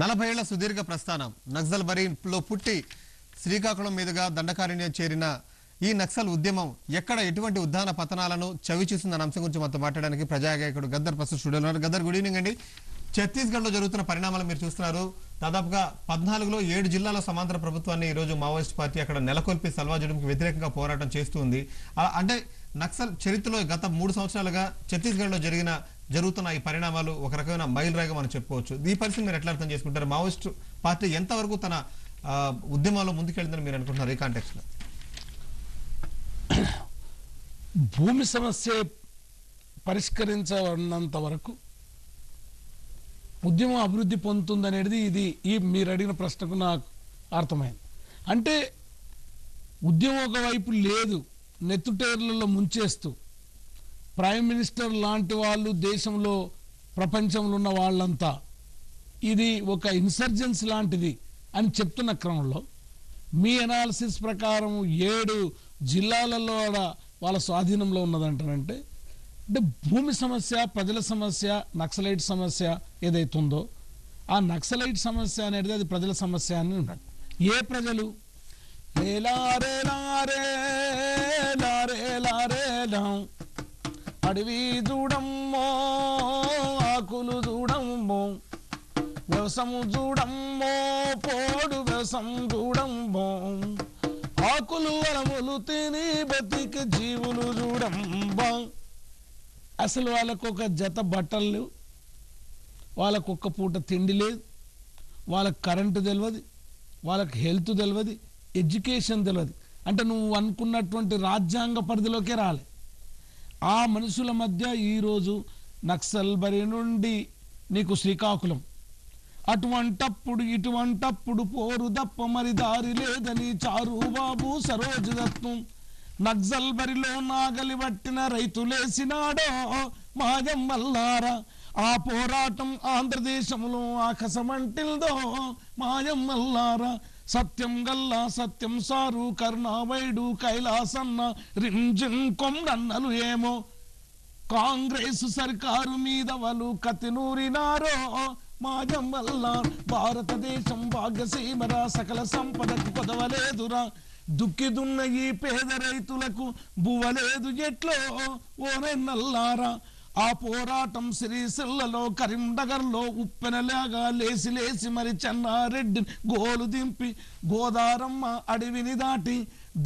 40 ఏళ్ల సుదీర్ఘ ప్రస్థానం నక్సల్ బరిలో పుట్టి శ్రీకాకుళం మీదుగా దండకారణ్యం చేరిన ఈ నక్సల్ ఉద్యమం ఎక్కడ ఎటువంటి ఉద్దాన పతనాలను చవిచూసిందన్న అంశం గురించి మనతో మాట్లాడడానికి ప్రజాగాయకుడు గద్దర్ ప్రస్తుత స్టూడియోలో ఉన్నారు. గద్దర్, గుడ్ ఈవినింగ్ అండి. ఛత్తీస్గఢ్లో జరుగుతున్న పరిణామాలు మీరు చూస్తున్నారు. దాదాపుగా 14లో 7 జిల్లాల సమాంతర ప్రభుత్వాన్ని ఈ రోజు మావోయిస్ట్ పార్టీ అక్కడ నెలకొల్పి సల్వాజుడంకి వ్యతిరేకంగా పోరాటం చేస్తుంది. అంటే నక్సల్ చరిత్రలో గత 3 సంవత్సరాలుగా ఛత్తీస్గఢ్లో జరుగుతున్న ఈ పరిణామాలు ఒక రకమైన మైలురాయిగా మనం చెప్పుకోవచ్చు. ఈ పరిస్థితి మీరు ఎట్లా అర్థం చేసుకుంటారు? మావోయిస్ట్ పార్టీ ఎంతవరకు తన ఉద్యమాల్లో ముందుకెళ్తుందని మీరు అనుకుంటున్నారు ఈ కాంటెక్స్ట్ లో? భూమి సమస్య పరిష్కరించనంత వరకు ఉద్యమం అభివృద్ధి పొందుతుందనేది ఈ మీరు అడిగిన ప్రశ్నకు నాకు అర్థమైంది. అంటే ఉద్యమం ఒకవైపు లేదు, నెత్తుటేర్లలో ముంచేస్తూ ప్రైమ్ మినిస్టర్ లాంటి వాళ్ళు దేశంలో ప్రపంచంలో ఉన్న వాళ్ళంతా ఇది ఒక ఇన్సర్జెన్స్ లాంటిది అని చెప్తున్న క్రమంలో మీ అనాలిసిస్ ప్రకారం 7 జిల్లాలలో వాళ్ళ స్వాధీనంలో ఉన్నదంటారంటే అంటే భూమి సమస్య, ప్రజల సమస్య, నక్సలైట్ సమస్య ఏదైతుందో ఆ నక్సలైట్ సమస్య అనేది అది ప్రజల సమస్య అని ఉన్నాడు. ఏ ప్రజలు? అడవి చూడమ్మో, ఆకులు చూడమ్మో, వ్యవసాయం చూడమ్మో, పోడు వ్యవసాయం చూడమ్మో, ఆకులు వరములు తిని బతికి జీవులు చూడమ్మో. అసలు వాళ్ళకు ఒక జత బట్టలు, వాళ్ళకు ఒక్క పూట తిండి లేదు, వాళ్ళకి కరెంటు తెలియదు, వాళ్ళకి హెల్త్ తెలియదు, ఎడ్యుకేషన్ తెలియదు. అంటే నువ్వు అనుకున్నటువంటి రాజ్యాంగ పరిధిలోకే రాలే. ఆ మనుషుల మధ్య ఈరోజు నక్సల్ బరి నుండి నీకు శ్రీకాకుళం, ఇటువంటప్పుడు పోరు దప్ప మరి దారి లేదని చారుబాబు సరోజు దత్తం నక్సల్ బరిలో నాగలి పట్టిన రైతులేసినాడో మాయమ్మల్లారా. ఆ పోరాటం ఆంధ్రదేశంలో ఆకాశమంటిల్దో మాయమ్మల్లారా. సత్యం గల్లా సత్యం సారు కరుణావైడు కైలాసన్న రింజిన్ కొమ్మన్నలు ఏమో కాంగ్రెస్ సర్కారు మీద వాళ్ళు కత్తినూరినారో మాయమ్మల్లా. భారతదేశం భాగ్యసీమరా, సకల సంపదకు కొదవలేదురా, దుక్కిదున్న ఈ పేద రైతులకు బువ్వలేదు ఎట్లో ఓరెన్నల్లారా. ఆ పోరాటం శ్రీశైలంలో, కరీంనగర్లో ఉప్పెనలాగా లేసి మరి చెన్నారెడ్డి గోలు దింపి గోదారమ్మ అడవిని దాటి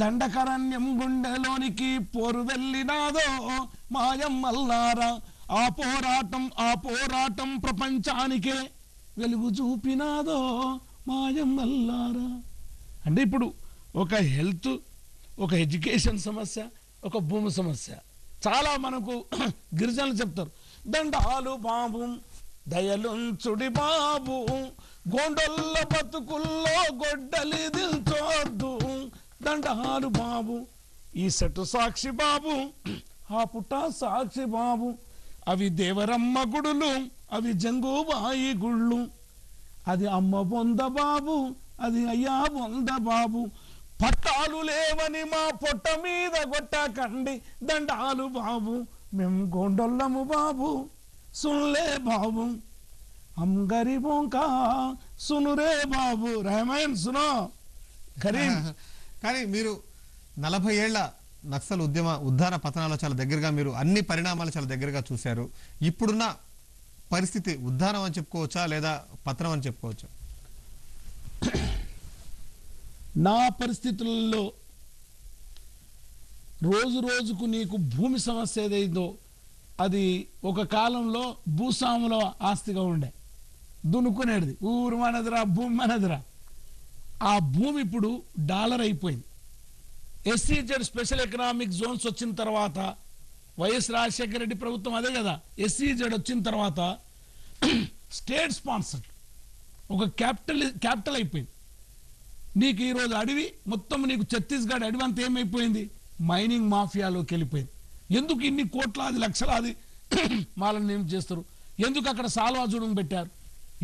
దండకరణ్యం గుండెలోనికి పోరు వెళ్ళినాదో మాయమ్మల్లారా. ఆ పోరాటం ప్రపంచానికే వెలుగు చూపినాదో మాయమ్మల్లారా. అంటే ఇప్పుడు ఒక హెల్త్, ఒక ఎడ్యుకేషన్ సమస్య, ఒక భూమి సమస్య. చాలా మనకు గిరిజనులు చెప్తారు, దండాలు బాబు దయలుంచుడి బాబు, గోండొల్ల బతుకుల్లో గొడ్డలి దిల్చొద్దు, దండాలు బాబు ఈ సెటు సాక్షి బాబు, ఆ పుట్ట సాక్షి బాబు, అవి దేవరమ్మ గుడులు, అవి జంగుబాయి గుళ్ళు, అది అమ్మ బొంద బాబు, అది అయ్యా బొంద బాబు, పట్టాలు లేవని మా పొట్ట మీద కొట్టకండి దండాలు బాబు, మేము గోండొల్లము బాబు సున్లే బాబు, హమ్ గరీబోం కా సునురే బాబు. రెహమాన్ సునో కరీం. కానీ మీరు 40 ఏళ్ల నక్సల్ ఉద్దాన పతనాలు చాలా దగ్గరగా, మీరు అన్ని పరిణామాలు చాలా దగ్గరగా చూశారు. ఇప్పుడున్న పరిస్థితి ఉద్దానం అని చెప్పుకోవచ్చా లేదా పతనం అని చెప్పుకోవచ్చా? నా పరిస్థితులలో రోజుకు నీకు భూమి సమస్య ఏదైందో అది ఒక కాలంలో భూస్వాముల ఆస్తిగా ఉండే, దున్నుకునేది, ఊరు మనదిరా భూమి మనదిరా. ఆ భూమి ఇప్పుడు డాలర్ అయిపోయింది. SEZ స్పెషల్ ఎకనామిక్ జోన్స్ వచ్చిన తర్వాత, వైఎస్ రాజశేఖర రెడ్డి ప్రభుత్వం అదే కదా, SEZ వచ్చిన తర్వాత స్టేట్ స్పాన్సర్డ్ ఒక క్యాపిటల్ అయిపోయింది. నీకు ఈరోజు అడవి మొత్తం, నీకు ఛత్తీస్గఢ్ అడవి అంతా ఏమైపోయింది? మైనింగ్ మాఫియాలోకి వెళ్ళిపోయింది. ఎందుకు ఇన్ని కోట్లాది లక్షలాది మాలను నియమం చేస్తారు? ఎందుకు అక్కడ సాల్వాజుడం పెట్టారు?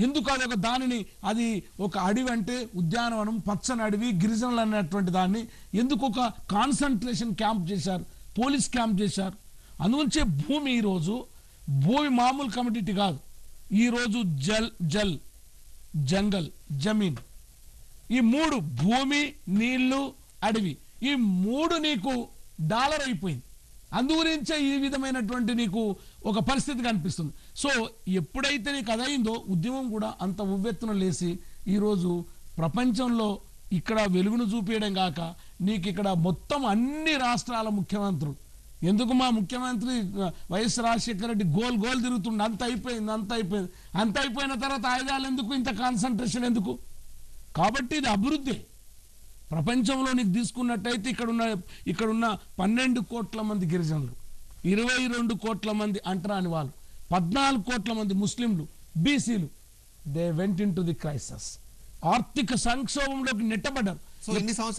ఎందుకు అది అది ఒక అడవి అంటే ఉద్యానవనం, పచ్చని అడవి, గిరిజనులు అన్నటువంటి దాన్ని ఎందుకు ఒక కాన్సన్ట్రేషన్ క్యాంప్ చేశారు, పోలీస్ క్యాంప్ చేశారు? అందువల్లే భూమి ఈరోజు భూమి మామూలు కమ్యూనిటీ కాదు. ఈరోజు జల్ జంగల్, జమీన్. ఈ 3 భూమి, నీళ్లు, అడవి, ఈ 3 నీకు డాలర్ అయిపోయింది. అందు గురించే ఈ విధమైనటువంటి నీకు ఒక పరిస్థితి కనిపిస్తుంది. సో ఎప్పుడైతే నీకు అదైందో ఉద్యమం కూడా అంత ఉవ్వెత్తున లేసి ఈరోజు ప్రపంచంలో ఇక్కడ వెలుగును చూపించడం కాక నీకు ఇక్కడ మొత్తం అన్ని రాష్ట్రాల ముఖ్యమంత్రులు, ఎందుకు మా ముఖ్యమంత్రి వైఎస్ రాజశేఖర రెడ్డి గోల్ తిరుగుతుండే, అంత అయిపోయిన తర్వాత ఆయుధాలు ఎందుకు, ఇంత కాన్సన్ట్రేషన్ ఎందుకు? కాబట్టి ఇది అభివృద్ధి. ప్రపంచంలో నీకు తీసుకున్నట్టయితే ఇక్కడున్న 12 కోట్ల మంది గిరిజనులు, 22 కోట్ల మంది అంటరాని వాళ్ళు, 14 కోట్ల మంది ముస్లింలు, బీసీలు, they went in to the crisis, ఆర్థిక సంక్షోభంలోకి నెట్టబడ్డారు. సో ఎన్ని సంవత్సరాలు